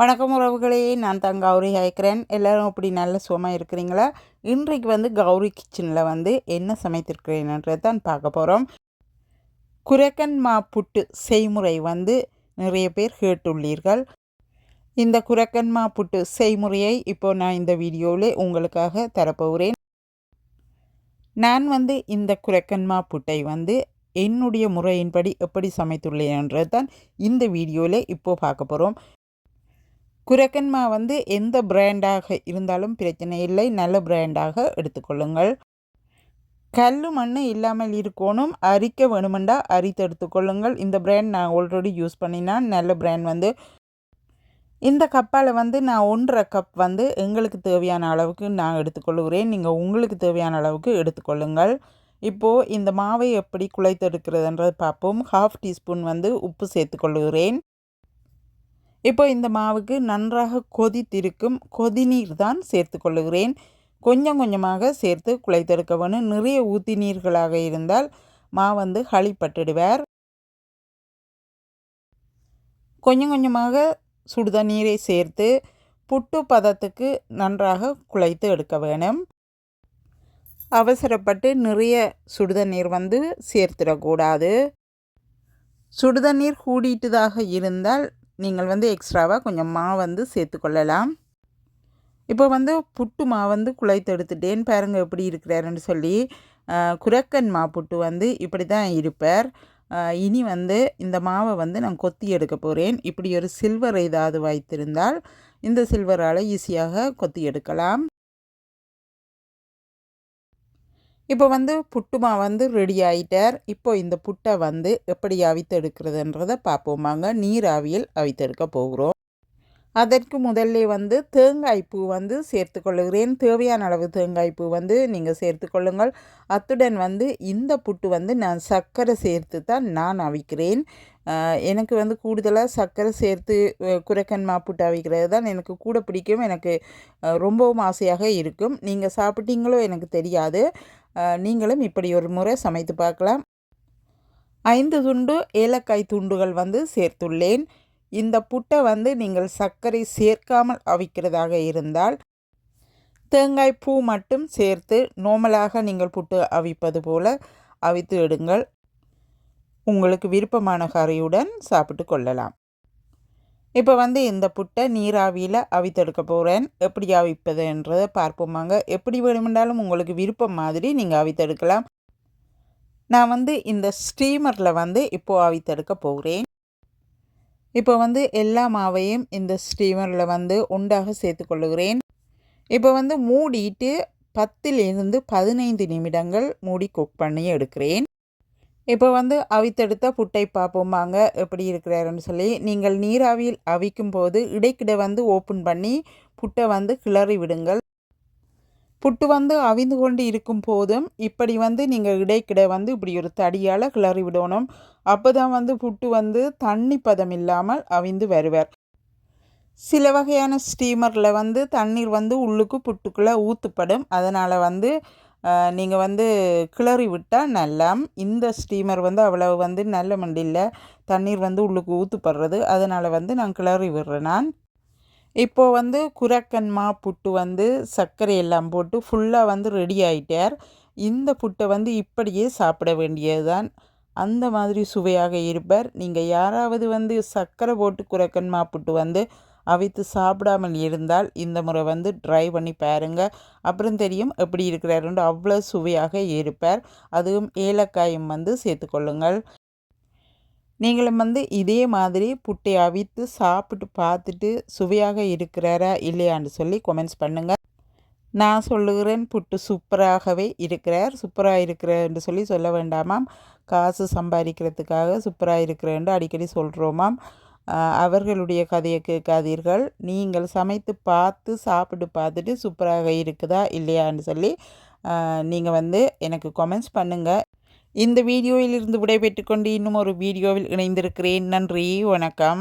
வணக்கம் உறவுகளே, நான் தான் கௌரி ஹைக்கிறேன். எல்லோரும் அப்படி நல்ல சுகமாக இருக்கிறீங்களா? இன்றைக்கு கௌரி கிச்சனில் என்ன சமைத்திருக்கிறேன்ன்றது தான் பார்க்க போகிறோம். குரக்கன் மா புட்டு செய்முறை நிறைய பேர் கேட்டுள்ளீர்கள். இந்த குரக்கன் மா புட்டு செய்முறையை இப்போ நான் இந்த வீடியோவில் உங்களுக்காக தரப்போகிறேன். நான் இந்த குரக்கன் மா புட்டை என்னுடைய முறையின்படி எப்படி சமைத்துள்ளேன்றது தான் இந்த வீடியோவில் இப்போது பார்க்க போகிறோம். குரக்கன்மா எந்த பிராண்டாக இருந்தாலும் பிரச்சனை இல்லை, நல்ல பிராண்டாக எடுத்துக்கொள்ளுங்கள். கல் மண் இல்லாமல் இருக்கணும், அரிக்க வேணுமெண்டா அரித்து எடுத்துக்கொள்ளுங்கள். இந்த பிராண்ட் நான் ஆல்ரெடி யூஸ் பண்ணினான், நல்ல பிராண்ட். இந்த கப்பால் நான் 1.5 கப் எங்களுக்கு தேவையான அளவுக்கு நான் எடுத்துக்கொள்ளுகிறேன். நீங்கள் உங்களுக்கு தேவையான அளவுக்கு எடுத்துக்கொள்ளுங்கள். இப்போது இந்த மாவை எப்படி குழைத்து எடுக்கிறதுன்றது பார்ப்போம். 1/2 டீஸ்பூன் உப்பு சேர்த்துக்கொள்ளுகிறேன். இப்போ இந்த மாவுக்கு நன்றாக கொதித்திருக்கும் கொதிநீர் தான் சேர்த்து கொள்ளுகிறேன். கொஞ்சம் கொஞ்சமாக சேர்த்து குழைத்தெடுக்க வேணும். நிறைய ஊற்றி நீர்களாக இருந்தால் மா களிப்பட்டுடுவார். கொஞ்சம் கொஞ்சமாக சுடுதண்ணீரை சேர்த்து புட்டு பதத்துக்கு நன்றாக குழைத்து எடுக்க வேணும். அவசரப்பட்டு நிறைய சுடுதண்ணீர் சேர்த்துடக்கூடாது. சுடுதண்ணீர் கூடிட்டதாக இருந்தால் நீங்கள் எக்ஸ்ட்ராவாக கொஞ்சம் மா சேர்த்துக்கொள்ளலாம். இப்போ புட்டு மா குழைத்து எடுத்துட்டேன். பாருங்கள் எப்படி இருக்கிறாருன்னு சொல்லி. குரக்கன் மா புட்டு இப்படி தான் இருப்பார். இனி இந்த மாவை நான் கொத்தி எடுக்க போகிறேன். இப்படி ஒரு சில்வர் ஏதாவது வைத்திருந்தால் இந்த சில்வரால் ஈஸியாக கொத்தி எடுக்கலாம். இப்போ புட்டுமா ரெடி ஆகிட்டார். இப்போ இந்த புட்டை எப்படி அவித்து எடுக்கிறதுன்றதை பார்ப்போமாங்க. நீர் ஆவியில் அவித்து எடுக்க போகிறோம். அதற்கு முதல்ல தேங்காய் பூ சேர்த்துக்கொள்ளுகிறேன். தேவையான அளவு தேங்காய் பூ நீங்கள் சேர்த்துக்கொள்ளுங்கள். அத்துடன் இந்த புட்டு நான் சர்க்கரை சேர்த்து தான் நான் அவிக்கிறேன். எனக்கு கூடுதலாக சர்க்கரை சேர்த்து குரக்கன் மா புட்டு அவிக்கிறது தான் எனக்கு கூட பிடிக்கும். எனக்கு ரொம்பவும் ஆசையாக இருக்கும். நீங்கள் சாப்பிட்டீங்களோ எனக்கு தெரியாது. நீங்களும் இப்படி ஒரு முறை சமைத்து பார்க்கலாம். 5 துண்டு ஏலக்காய் துண்டுகள் சேர்த்துள்ளேன். இந்த புட்டை நீங்கள் சர்க்கரை சேர்க்காமல் அவிக்கிறதாக இருந்தால் தேங்காய் பூ மட்டும் சேர்த்து நார்மலாக நீங்கள் புட்டு அவிப்பது போல் அவித்து எடுங்கள். உங்களுக்கு விருப்பமான கறியுடன் சாப்பிட்டு கொள்ளலாம். இப்போ இந்த புட்டை நீராவியில் அவித்தெடுக்க போகிறேன். எப்படி அவிப்பதுன்றதை பார்ப்போமாங்க. எப்படி வேணுமென்றாலும் உங்களுக்கு விருப்பம் மாதிரி நீங்கள் அவித்தெடுக்கலாம். நான் இந்த ஸ்டீமரில் இப்போது அவித்தெடுக்க போகிறேன். இப்போ எல்லா மாவையும் இந்த ஸ்டீமரில் ஒன்றாக சேர்த்துக்கொள்ளுகிறேன். இப்போ மூடிட்டு 10லிருந்து 15 நிமிடங்கள் மூடி குக் பண்ணி எடுக்கிறேன். இப்போ அவித்தெடுத்த புட்டை பார்ப்போமாங்க எப்படி இருக்கிறாருன்னு சொல்லி. நீங்கள் நீராவியில் அவிக்கும் போது இடைக்கிட ஓப்பன் பண்ணி புட்டை கிளறி விடுங்கள். புட்டு அவிந்து கொண்டு இருக்கும் போதும் இப்படி நீங்கள் இடைக்கிட இப்படி ஒரு தடியால் கிளறி விடணும். அப்போ தான் புட்டு தண்ணி பதம் இல்லாமல் அவிந்து வருவார். சில வகையான ஸ்டீமரில் தண்ணீர் உள்ளுக்கு புட்டுக்குள்ளே ஊற்றப்படும். அதனால் நீங்கள் கிளறி விட்டால் நல்லா. இந்த ஸ்டீமர் அவ்வளவு நல்ல மண்டியில் தண்ணீர் உள்ளுக்கு ஊற்றுப்படுறது. அதனால் நான் கிளறி விடுறேன். நான் இப்போது குரக்கன் மா புட்டு சர்க்கரை எல்லாம் போட்டு ஃபுல்லாக ரெடி ஆகிட்டார். இந்த புட்டை இப்படியே சாப்பிட வேண்டியது தான். அந்த மாதிரி சுவையாக இருப்பார். நீங்கள் யாராவது சர்க்கரை போட்டு குரக்கன் மா புட்டு அவித்து சாப்பிடாமல் இருந்தால் இந்த முறை ட்ரை பண்ணி பாருங்கள். அப்புறம் தெரியும் எப்படி இருக்கிறாருன்னு. அவ்வளோ சுவையாக இருப்பார். அதுவும் ஏலக்காயும் சேர்த்துக்கொள்ளுங்கள். நீங்களும் இதே மாதிரி புட்டை அவித்து சாப்பிட்டு பார்த்துட்டு சுவையாக இருக்கிறாரா இல்லையான்னு சொல்லி கமெண்ட்ஸ் பண்ணுங்கள். நான் சொல்லுகிறேன் புட்டு சூப்பராகவே இருக்கிறார். சூப்பராக இருக்கிறேன்னு சொல்லி சொல்ல வேண்டாமாம். காசு சம்பாதிக்கிறதுக்காக சூப்பராக இருக்கிறேன்னு அடிக்கடி சொல்கிறோமாம். அவர்களுடைய கதையை கேட்காதீர்கள். நீங்கள் சமைத்து பார்த்து சாப்பிட்டு பார்த்துட்டு சூப்பராக இருக்குதா இல்லையான்னு சொல்லி நீங்கள் எனக்கு கமெண்ட்ஸ் பண்ணுங்கள். இந்த வீடியோவிலிருந்து விடைபெற்று கொண்டு இன்னும் ஒரு வீடியோவில் இணைந்திருக்கிறேன். நன்றி, வணக்கம்.